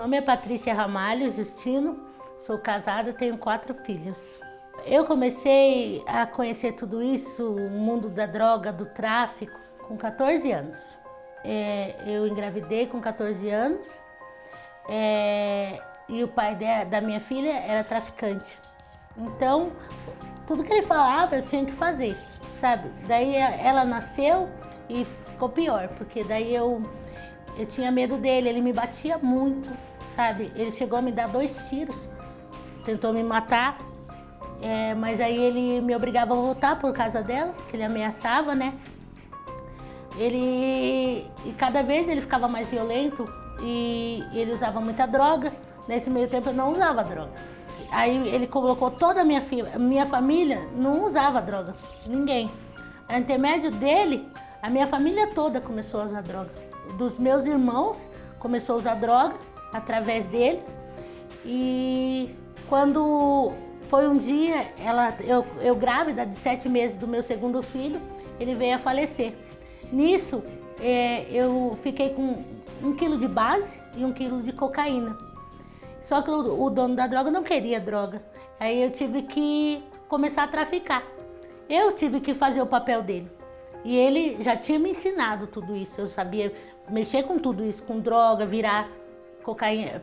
nome é Patrícia Ramalho Justino, sou casada, tenho 4 filhos. Eu comecei a conhecer tudo isso, o mundo da droga, do tráfico, com 14 anos. Eu engravidei com 14 anos e o pai da minha filha era traficante. Então, tudo que ele falava eu tinha que fazer, sabe? Daí ela nasceu e ficou pior, porque daí eu tinha medo dele, ele me batia muito, sabe? Ele chegou a me dar 2 tiros, tentou me matar, mas aí ele me obrigava a voltar por causa dela, que ele ameaçava, né? E cada vez ele ficava mais violento e ele usava muita droga. Nesse meio tempo eu não usava droga. Aí ele colocou toda a minha família, não usava droga, ninguém. A intermédio dele, a minha família toda começou a usar droga. Dos meus irmãos começou a usar droga através dele. E quando foi um dia, eu grávida de 7 meses do meu segundo filho, ele veio a falecer. Nisso, eu fiquei com 1 quilo de base e 1 quilo de cocaína. Só que o dono da droga não queria droga. Aí eu tive que começar a traficar. Eu tive que fazer o papel dele. E ele já tinha me ensinado tudo isso. Eu sabia mexer com tudo isso, com droga, virar cocaína,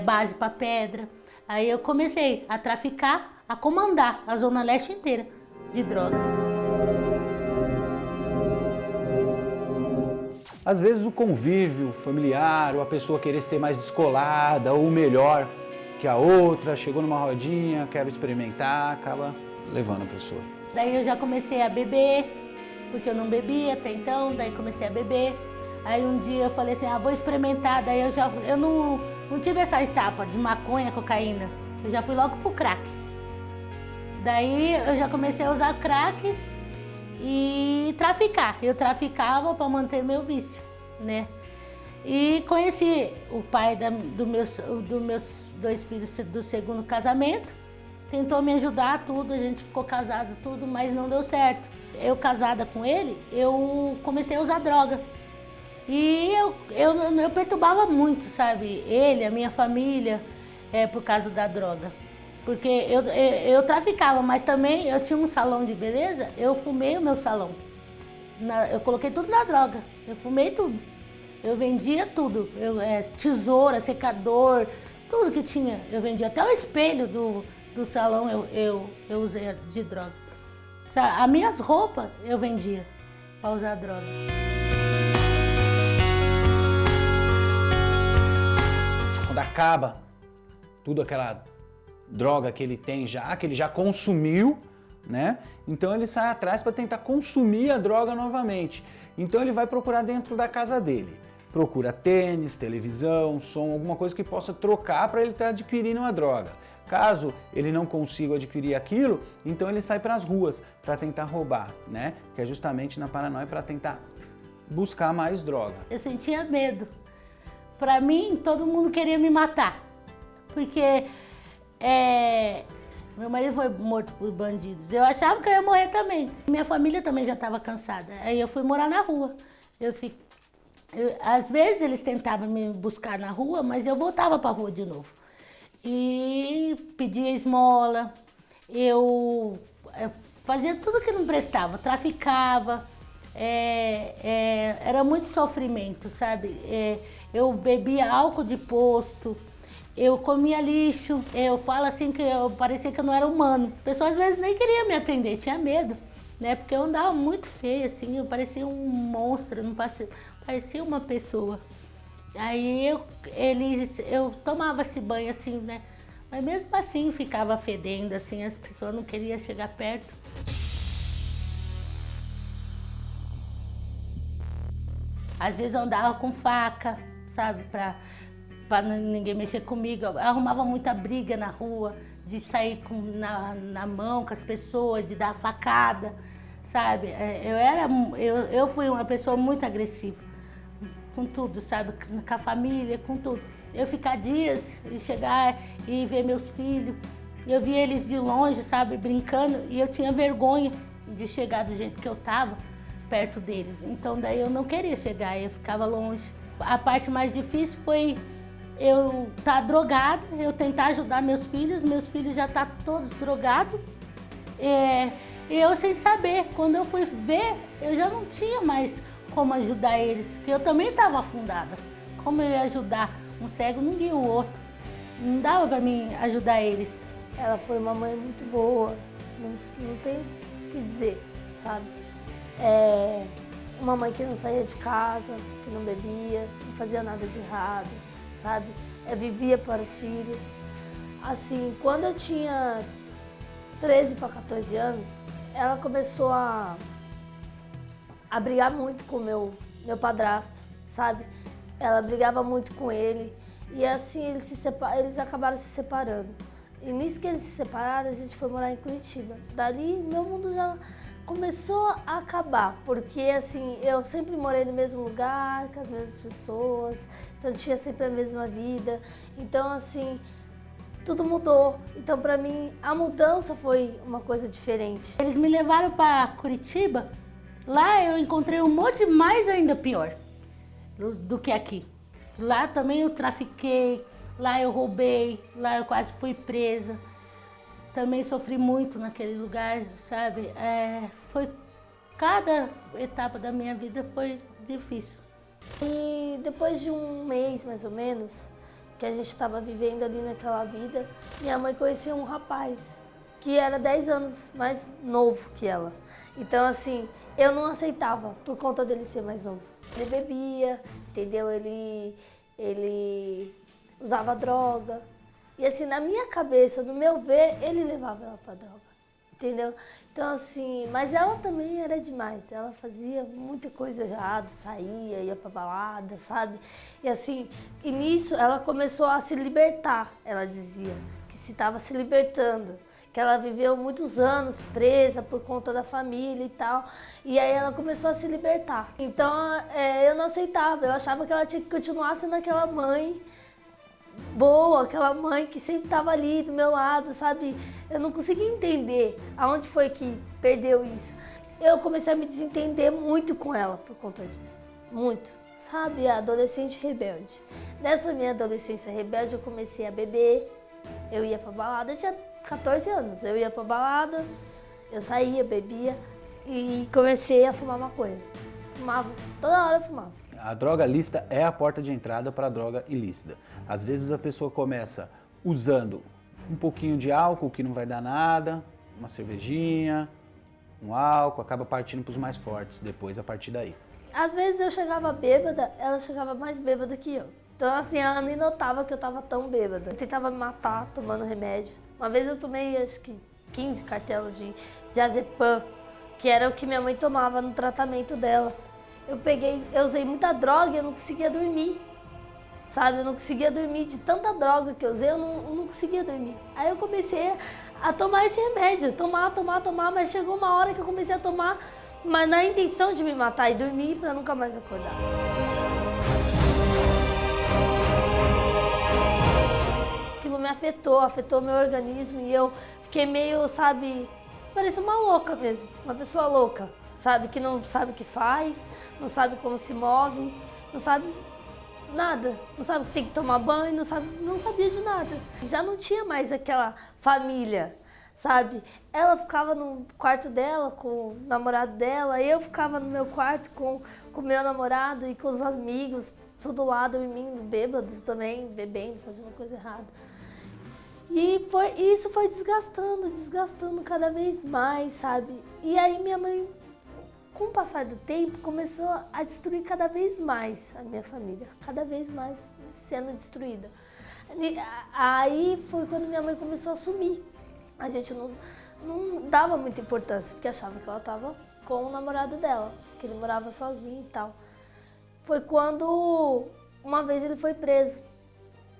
base para pedra. Aí eu comecei a traficar, a comandar a Zona Leste inteira de droga. Às vezes o convívio familiar, ou a pessoa querer ser mais descolada ou melhor que a outra, chegou numa rodinha, quero experimentar, acaba levando a pessoa. Daí eu já comecei a beber, porque eu não bebia até então, daí comecei a beber. Aí um dia eu falei assim, vou experimentar, daí eu não tive essa etapa de maconha, cocaína, eu já fui logo pro crack. Daí eu já comecei a usar crack e traficar. Eu traficava para manter meu vício, né? E conheci o pai dos meus 2 filhos do segundo casamento. Tentou me ajudar, tudo, a gente ficou casado, tudo, mas não deu certo. Eu casada com ele, eu comecei a usar droga. E eu perturbava muito, sabe? Ele, a minha família, por causa da droga. Porque eu traficava, mas também eu tinha um salão de beleza, eu fumei o meu salão. Eu coloquei tudo na droga, eu fumei tudo. Eu vendia tudo, tesoura, secador, tudo que tinha. Eu vendia, até o espelho do salão eu usei de droga. As minhas roupas eu vendia para usar droga. Quando acaba tudo aquela droga que ele tem já, que ele já consumiu, né? Então ele sai atrás para tentar consumir a droga novamente. Então ele vai procurar dentro da casa dele. Procura tênis, televisão, som, alguma coisa que possa trocar para ele estar adquirindo uma droga. Caso ele não consiga adquirir aquilo, então ele sai para as ruas para tentar roubar, né? Que é justamente na paranoia para tentar buscar mais droga. Eu sentia medo. Para mim, todo mundo queria me matar, porque meu marido foi morto por bandidos. Eu achava que eu ia morrer também. Minha família também já estava cansada. Aí eu fui morar na rua. Às vezes eles tentavam me buscar na rua, mas eu voltava para a rua de novo. E pedia esmola, eu fazia tudo que não prestava, traficava, era muito sofrimento, sabe? Eu bebia álcool de posto, eu comia lixo, eu falo assim que parecia que eu não era humano. A pessoa às vezes nem queria me atender, tinha medo, né? Porque eu andava muito feia, assim, eu parecia um monstro, eu não parecia uma pessoa. Aí eu tomava esse banho assim, né? Mas mesmo assim ficava fedendo, assim, as pessoas não queriam chegar perto. Às vezes eu andava com faca, sabe, para ninguém mexer comigo. Eu arrumava muita briga na rua, de sair na mão com as pessoas, de dar facada, sabe? Eu fui uma pessoa muito agressiva. Com tudo, sabe? Com a família, com tudo. Eu ficar dias e chegar e ver meus filhos. Eu via eles de longe, sabe? Brincando. E eu tinha vergonha de chegar do jeito que eu estava perto deles. Então daí eu não queria chegar, eu ficava longe. A parte mais difícil foi eu tá drogada, eu tentar ajudar meus filhos já tá todos drogados. E eu sem saber, quando eu fui ver, eu já não tinha mais como ajudar eles, porque eu também estava afundada. Como eu ia ajudar? Um cego não guia o outro. Não dava para mim ajudar eles. Ela foi uma mãe muito boa, não tem o que dizer, sabe? Uma mãe que não saía de casa, que não bebia, não fazia nada de errado, sabe? Vivia para os filhos. Assim, quando eu tinha 13 para 14 anos, ela começou a brigar muito com meu padrasto, sabe? Ela brigava muito com ele e assim eles acabaram se separando. E nisso que eles se separaram, a gente foi morar em Curitiba. Dali, meu mundo já começou a acabar, porque assim, eu sempre morei no mesmo lugar, com as mesmas pessoas, então tinha sempre a mesma vida. Então assim, tudo mudou. Então para mim, a mudança foi uma coisa diferente. Eles me levaram para Curitiba, lá eu encontrei um monte mais ainda pior do que aqui. Lá também eu trafiquei, lá eu roubei, lá eu quase fui presa. Também sofri muito naquele lugar, sabe? Cada etapa da minha vida foi difícil. E depois de um mês, mais ou menos, que a gente estava vivendo ali naquela vida, minha mãe conheceu um rapaz que era 10 anos mais novo que ela. Então, assim, eu não aceitava por conta dele ser mais novo. Ele bebia, entendeu? Ele usava droga. E assim, na minha cabeça, no meu ver, ele levava ela pra droga, entendeu? Então assim, mas ela também era demais, ela fazia muita coisa errada, saía, ia pra balada, sabe? E assim, e nisso ela começou a se libertar, ela dizia, que se estava se libertando, que ela viveu muitos anos presa por conta da família e tal, e aí ela começou a se libertar. Então eu não aceitava, eu achava que ela tinha que continuar sendo aquela mãe boa, aquela mãe que sempre estava ali do meu lado, sabe? Eu não conseguia entender aonde foi que perdeu isso. Eu comecei a me desentender muito com ela por conta disso, muito. Sabe, a adolescente rebelde. Nessa minha adolescência rebelde eu comecei a beber, eu ia pra balada, eu tinha 14 anos, eu ia pra balada, eu saía, bebia e comecei a fumar maconha. Fumava, toda hora eu fumava. A droga lícita é a porta de entrada para a droga ilícita. Às vezes a pessoa começa usando um pouquinho de álcool, que não vai dar nada, uma cervejinha, um álcool, acaba partindo para os mais fortes depois, a partir daí. Às vezes eu chegava bêbada, ela chegava mais bêbada que eu. Então assim, ela nem notava que eu estava tão bêbada. Eu tentava me matar tomando remédio. Uma vez eu tomei, acho que 15 cartelas de diazepam, que era o que minha mãe tomava no tratamento dela. Eu usei muita droga e eu não conseguia dormir, sabe? Eu não conseguia dormir de tanta droga que eu usei, eu não conseguia dormir. Aí eu comecei a tomar esse remédio, tomar, mas chegou uma hora que eu comecei a tomar, mas na intenção de me matar e dormir para nunca mais acordar. Aquilo me afetou meu organismo e eu fiquei meio, sabe, parecia uma louca mesmo, uma pessoa louca. Sabe, que não sabe o que faz, não sabe como se move, não sabe nada, não sabe que tem que tomar banho, não sabia de nada. Já não tinha mais aquela família, sabe? Ela ficava no quarto dela com o namorado dela, eu ficava no meu quarto com o meu namorado e com os amigos, tudo lá dormindo, bêbados também, bebendo, fazendo coisa errada. E isso foi desgastando cada vez mais, sabe? E aí minha mãe, com o passar do tempo, começou a destruir cada vez mais a minha família, cada vez mais sendo destruída. Aí foi quando minha mãe começou a sumir. A gente não dava muita importância, porque achava que ela estava com o namorado dela, que ele morava sozinho e tal. Foi quando uma vez ele foi preso.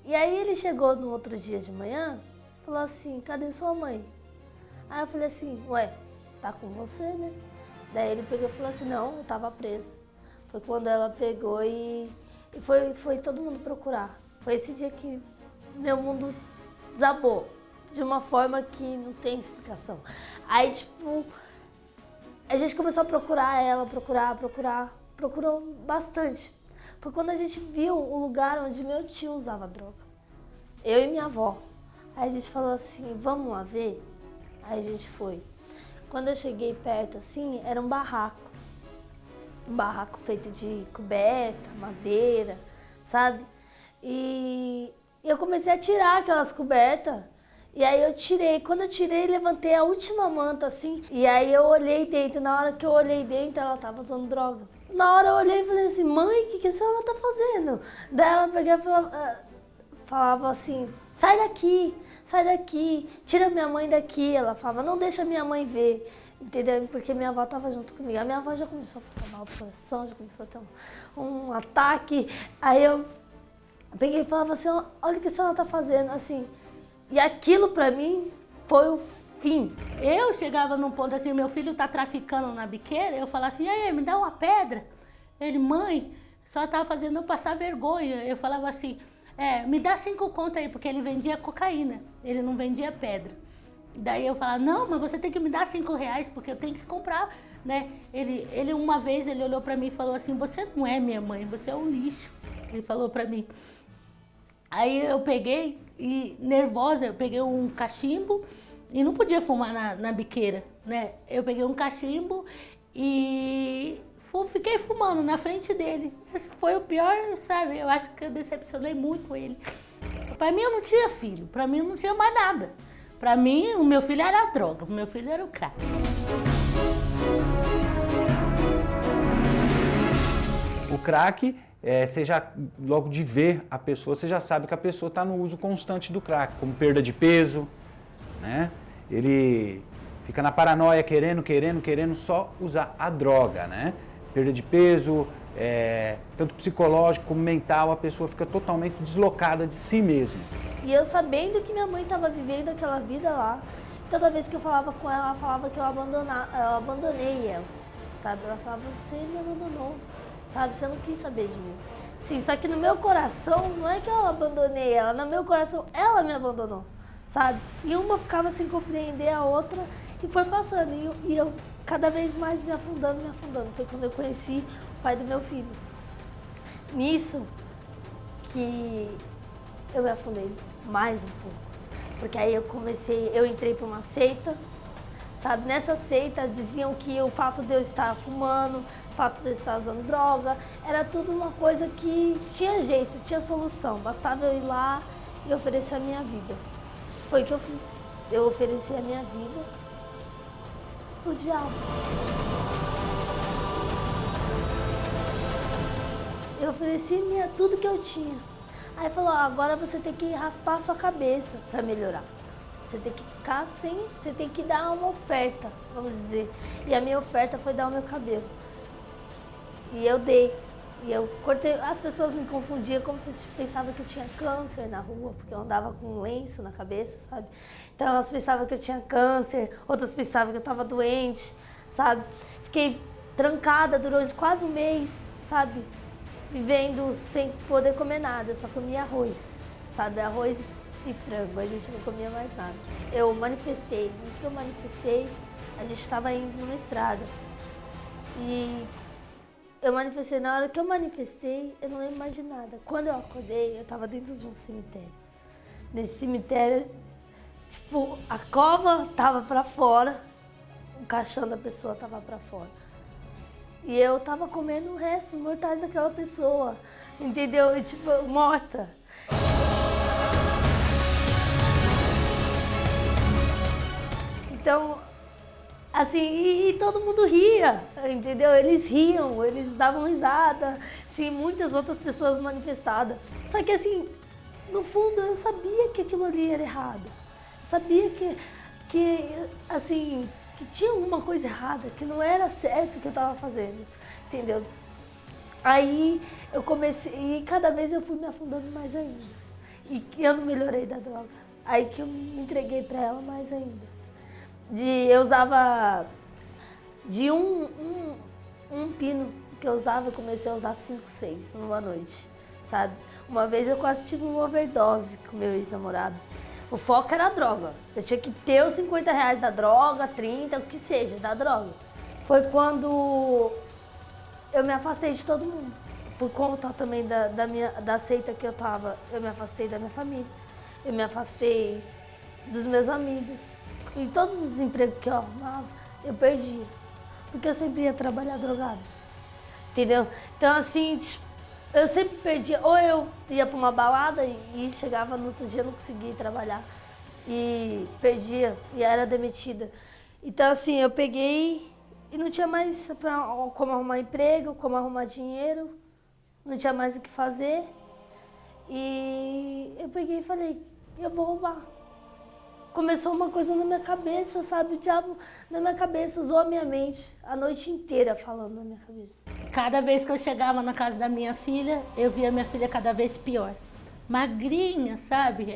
E aí ele chegou no outro dia de manhã, falou assim, cadê sua mãe? Aí eu falei assim, ué, tá com você, né? Daí ele pegou e falou assim, não, eu tava presa. Foi quando ela pegou e foi todo mundo procurar. Foi esse dia que meu mundo desabou, de uma forma que não tem explicação. Aí, tipo, a gente começou a procurar ela, procurou bastante. foi quando a gente viu o lugar onde meu tio usava droga. Eu e minha avó. Aí a gente falou assim, vamos lá ver? Aí a gente foi. Quando eu cheguei perto assim, era um barraco. Um barraco feito de coberta, madeira, sabe? E eu comecei a tirar aquelas cobertas. E aí eu tirei. Quando eu tirei, levantei a última manta assim. E aí eu olhei dentro. Na hora que eu olhei dentro, ela tava usando droga. Na hora eu olhei e falei assim, mãe, o que a senhora tá fazendo? Daí ela pegava e falava assim, sai daqui, tira minha mãe daqui. Ela falava, não deixa minha mãe ver. Entendeu? Porque minha avó estava junto comigo. A minha avó já começou a passar mal do coração, já começou a ter um ataque. Aí eu peguei e falava assim, olha o que a senhora está fazendo, assim. E aquilo para mim foi o fim. Eu chegava num ponto assim, meu filho tá traficando na biqueira, eu falava assim, aí, me dá uma pedra. Ele, mãe, só tava fazendo eu passar vergonha. Eu falava assim, me dá 5 conto aí, porque ele vendia cocaína, ele não vendia pedra. Daí eu falava, não, mas você tem que me dar 5 reais, porque eu tenho que comprar, né? Ele uma vez, ele olhou pra mim e falou assim, você não é minha mãe, você é um lixo. Ele falou pra mim. Aí eu peguei, e nervosa, eu peguei um cachimbo, e não podia fumar na biqueira, né? Eu peguei um cachimbo e fiquei fumando na frente dele. Esse foi o pior, sabe? Eu acho que eu decepcionei muito ele. Pra mim eu não tinha filho, pra mim eu não tinha mais nada. Pra mim, o meu filho era a droga, o meu filho era o crack. O crack, você já, logo de ver a pessoa, você já sabe que a pessoa está no uso constante do crack, como perda de peso, né? Ele fica na paranoia, querendo só usar a droga, né? Perda de peso, tanto psicológico como mental, a pessoa fica totalmente deslocada de si mesma. E eu sabendo que minha mãe estava vivendo aquela vida lá, toda vez que eu falava com ela, ela falava que eu abandonei ela, sabe? Ela falava, você me abandonou, sabe? Você não quis saber de mim. Sim, só que no meu coração, não é que eu abandonei ela, no meu coração ela me abandonou, sabe? E uma ficava sem compreender a outra e foi passando. E eu cada vez mais me afundando. Foi quando eu conheci o pai do meu filho. Nisso que eu me afundei mais um pouco. Porque aí eu entrei para uma seita, sabe? Nessa seita diziam que o fato de eu estar fumando, o fato de eu estar usando droga, era tudo uma coisa que tinha jeito, tinha solução. Bastava eu ir lá e oferecer a minha vida. Foi o que eu fiz. Eu ofereci a minha vida pro diabo. Eu ofereci tudo que eu tinha. Aí falou, agora você tem que raspar a sua cabeça para melhorar. Você tem que ficar assim, você tem que dar uma oferta, vamos dizer. E a minha oferta foi dar o meu cabelo. E eu dei. E eu cortei, as pessoas me confundiam como se pensavam que eu tinha câncer na rua, porque eu andava com um lenço na cabeça, sabe? Então elas pensavam que eu tinha câncer, outras pensavam que eu estava doente, sabe? Fiquei trancada durante quase um mês, sabe? Vivendo sem poder comer nada, eu só comia arroz, sabe? Arroz e frango, a gente não comia mais nada. Eu manifestei, isso que eu manifestei, a gente estava indo numa estrada. E eu manifestei, na hora que eu manifestei, eu não lembro mais de nada. Quando eu acordei, eu estava dentro de um cemitério. Nesse cemitério, tipo, a cova estava para fora, o caixão da pessoa estava para fora. E eu tava comendo o resto, os mortais daquela pessoa, entendeu? E, tipo, morta. Então, assim, e todo mundo ria, entendeu? Eles riam, eles davam risada, sim, muitas outras pessoas manifestadas. Só que, assim, no fundo, eu sabia que aquilo ali era errado. Eu sabia que assim, que tinha alguma coisa errada, que não era certo o que eu estava fazendo, entendeu? Aí eu comecei, e cada vez eu fui me afundando mais ainda. E eu não melhorei da droga. Aí que eu me entreguei para ela mais ainda. Eu usava de um pino que eu usava, eu comecei a usar 5, 6 numa noite, sabe? Uma vez eu quase tive uma overdose com meu ex-namorado. O foco era a droga. Eu tinha que ter os 50 reais da droga, 30, o que seja, da droga. Foi quando eu me afastei de todo mundo. por conta também da seita que eu tava, eu me afastei da minha família, eu me afastei dos meus amigos. E todos os empregos que eu arrumava, eu perdia. Porque eu sempre ia trabalhar drogada. Entendeu? Então, assim, eu sempre perdia. Ou eu ia para uma balada e chegava no outro dia, não conseguia ir trabalhar. E perdia, e era demitida. Então, assim, eu peguei e não tinha mais como arrumar emprego, como arrumar dinheiro. Não tinha mais o que fazer. E eu peguei e falei, eu vou roubar. Começou uma coisa na minha cabeça, sabe? O diabo na minha cabeça usou a minha mente a noite inteira falando na minha cabeça. Cada vez que eu chegava na casa da minha filha, eu via minha filha cada vez pior. Magrinha, sabe?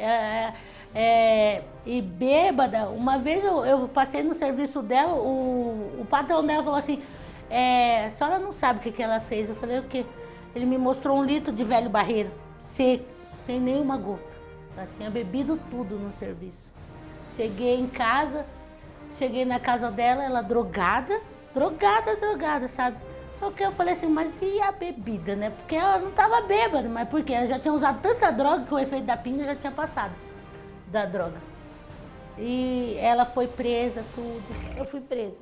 E bêbada. Uma vez eu passei no serviço dela, o patrão dela falou assim, a senhora não sabe o que ela fez. Eu falei, o quê? Ele me mostrou 1 litro de velho barreiro, seco, sem nenhuma gota. Ela tinha bebido tudo no serviço. Cheguei em casa, cheguei na casa dela, ela drogada, sabe? Só que eu falei assim, mas e a bebida, né? Porque ela não estava bêbada, mas por quê? Ela já tinha usado tanta droga que o efeito da pinga já tinha passado da droga. E ela foi presa, tudo. Eu fui presa.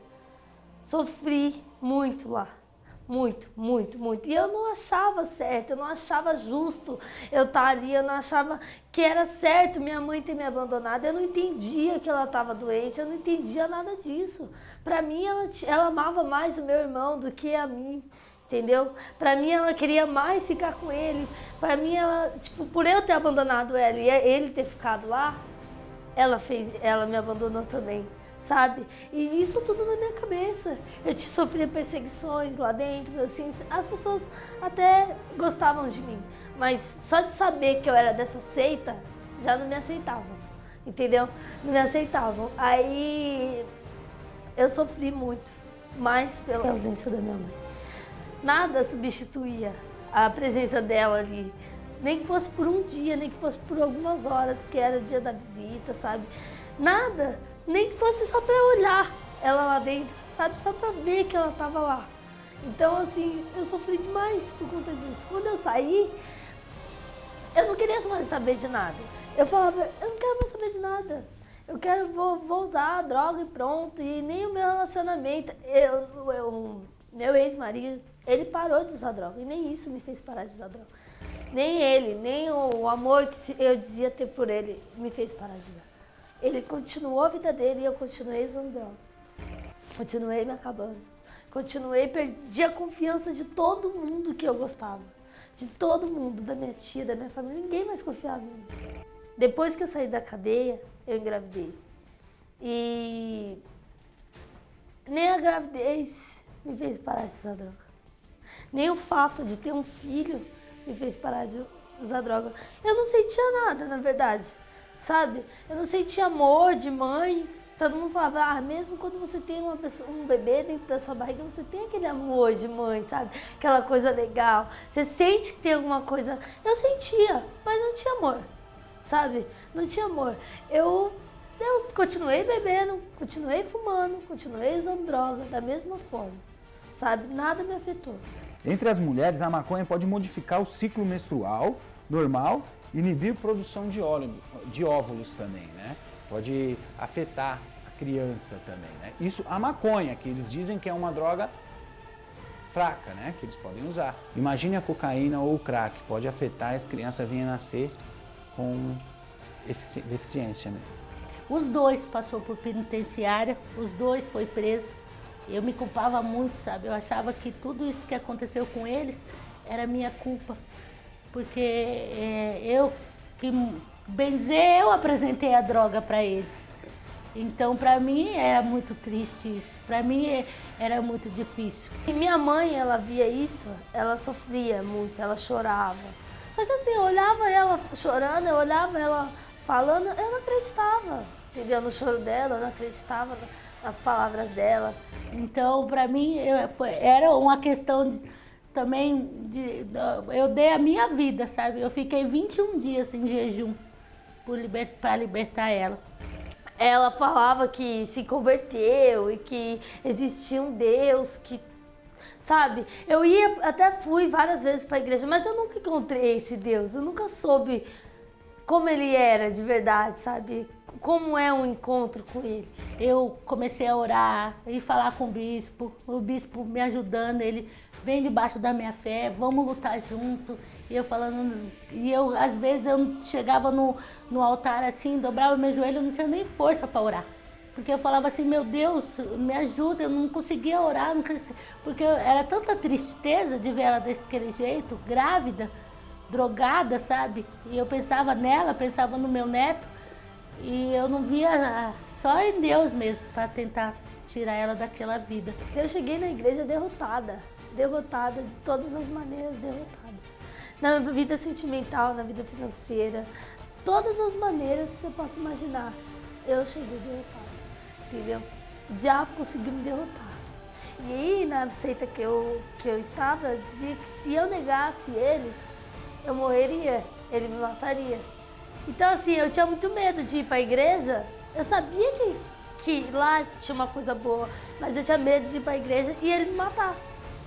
Sofri muito lá. Muito, muito, muito. E eu não achava certo, eu não achava justo eu estar ali, eu não achava que era certo minha mãe ter me abandonado. Eu não entendia que ela estava doente, eu não entendia nada disso. Para mim, ela amava mais o meu irmão do que a mim, entendeu? Para mim, ela queria mais ficar com ele. Para mim, por eu ter abandonado ela e ele ter ficado lá, ela me abandonou também. Sabe? E isso tudo na minha cabeça. Eu sofria perseguições lá dentro, assim, as pessoas até gostavam de mim, mas só de saber que eu era dessa seita, já não me aceitavam, entendeu? Não me aceitavam. Aí eu sofri muito, mais pela ausência da minha mãe. Nada substituía a presença dela ali, nem que fosse por um dia, nem que fosse por algumas horas, que era o dia da visita, sabe? Nada. Nem que fosse só para olhar ela lá dentro, sabe? Só para ver que ela estava lá. Então, assim, eu sofri demais por conta disso. Quando eu saí, eu não queria mais saber de nada. Eu falava, eu não quero mais saber de nada. Eu vou usar a droga e pronto. E nem o meu relacionamento. Meu ex-marido, ele parou de usar droga. E nem isso me fez parar de usar droga. Nem ele, nem o amor que eu dizia ter por ele me fez parar de usar. Ele continuou a vida dele e eu continuei usando droga. Continuei me acabando. Perdi a confiança de todo mundo que eu gostava. De todo mundo, da minha tia, da minha família. Ninguém mais confiava em mim. Depois que eu saí da cadeia, eu engravidei. E nem a gravidez me fez parar de usar droga. Nem o fato de ter um filho me fez parar de usar droga. Eu não sentia nada, na verdade. Sabe? Eu não sentia amor de mãe. Todo mundo falava, mesmo quando você tem um bebê dentro da sua barriga, você tem aquele amor de mãe, sabe? Aquela coisa legal. Você sente que tem alguma coisa. Eu sentia, mas não tinha amor, sabe? Não tinha amor. Eu continuei bebendo, continuei fumando, continuei usando droga da mesma forma, sabe? Nada me afetou. Entre as mulheres, a maconha pode modificar o ciclo menstrual normal, inibir a produção de óvulos também, né? Pode afetar a criança também, né? Isso, a maconha, que eles dizem que é uma droga fraca, né? Que eles podem usar. Imagine a cocaína ou o crack, pode afetar as crianças virem nascer com deficiência mesmo. Os dois passou por penitenciária, os dois foi preso. Eu me culpava muito, sabe? Eu achava que tudo isso que aconteceu com eles era minha culpa. Porque bem dizer, eu apresentei a droga para eles. Então, para mim, era muito triste isso. Para mim, era muito difícil. E minha mãe, ela via isso, ela sofria muito, ela chorava. Só que assim, eu olhava ela chorando, eu olhava ela falando, eu não acreditava, entendeu? No choro dela, eu não acreditava nas palavras dela. Então, para mim, era uma questão também eu dei a minha vida, sabe? Eu fiquei 21 dias em jejum para libertar ela. Ela falava que se converteu e que existia um Deus que sabe? Até fui várias vezes para a igreja, mas eu nunca encontrei esse Deus, eu nunca soube como ele era de verdade, sabe? Como é um encontro com ele. Eu comecei a orar e falar com o bispo me ajudando, ele vem debaixo da minha fé, vamos lutar junto. E eu falando, às vezes eu chegava no altar assim, dobrava meu joelho, eu não tinha nem força para orar. Porque eu falava assim, meu Deus, me ajuda, eu não conseguia orar, porque era tanta tristeza de ver ela daquele jeito, grávida, drogada, sabe? E eu pensava nela, pensava no meu neto, e eu não via só em Deus mesmo para tentar tirar ela daquela vida. Eu cheguei na igreja derrotada de todas as maneiras, derrotada. Na vida sentimental, na vida financeira, todas as maneiras que você possa imaginar, eu cheguei derrotada. Entendeu? O diabo conseguiu me derrotar. E aí, na seita que eu estava, dizia que se eu negasse ele, eu morreria, ele me mataria. Então, assim, eu tinha muito medo de ir para a igreja. Eu sabia que lá tinha uma coisa boa, mas eu tinha medo de ir para a igreja e ele me matar.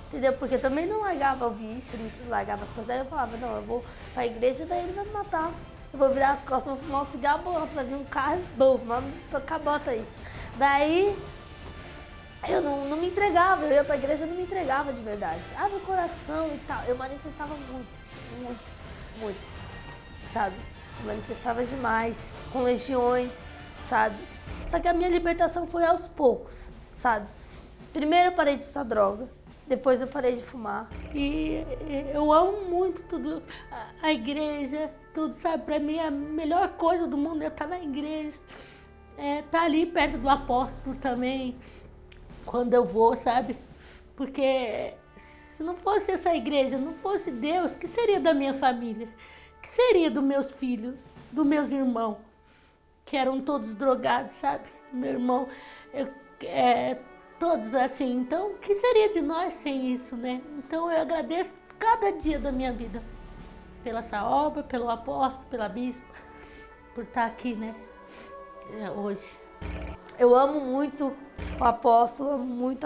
Entendeu? Porque eu também não largava o vício, não largava as coisas. Aí eu falava, não, eu vou para a igreja, daí ele vai me matar. Eu vou virar as costas, vou fumar um cigarro, bom, vai vir um carro, bom, acabota isso. Daí, eu não me entregava, eu ia pra igreja e não me entregava de verdade. Meu coração e tal, eu manifestava muito, sabe? Eu manifestava demais, com legiões, sabe? Só que a minha libertação foi aos poucos, sabe? Primeiro eu parei de usar droga, depois eu parei de fumar. E eu amo muito tudo, a igreja, tudo, sabe? Pra mim a melhor coisa do mundo é estar na igreja. Tá ali perto do apóstolo também, quando eu vou, sabe? Porque se não fosse essa igreja, não fosse Deus, o que seria da minha família? O que seria dos meus filhos, dos meus irmãos, que eram todos drogados, sabe? Meu irmão, todos assim. Então, o que seria de nós sem isso, né? Então, eu agradeço cada dia da minha vida pela essa obra, pelo apóstolo, pela bispa, por estar aqui, né? Hoje. Eu amo muito o apóstolo, amo muito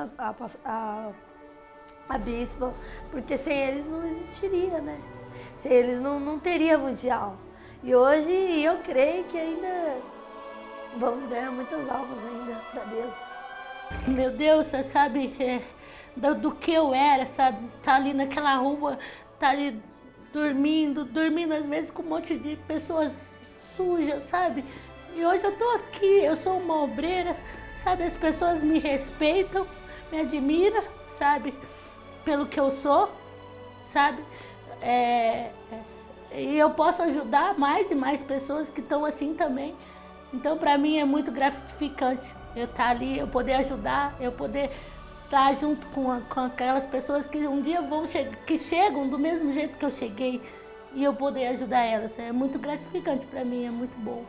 a bispa, porque sem eles não existiria, né? Sem eles não teria mundial. E hoje eu creio que ainda vamos ganhar muitas almas ainda para Deus. Meu Deus, você sabe do que eu era, sabe? Tá ali naquela rua, tá ali dormindo às vezes com um monte de pessoas sujas, sabe? E hoje eu tô aqui, eu sou uma obreira, sabe? As pessoas me respeitam, me admiram, sabe? Pelo que eu sou, sabe? E eu posso ajudar mais e mais pessoas que estão assim também. Então, para mim é muito gratificante eu estar ali, eu poder ajudar, eu poder estar junto com aquelas pessoas que um dia que chegam do mesmo jeito que eu cheguei e eu poder ajudar elas. É muito gratificante para mim, é muito bom.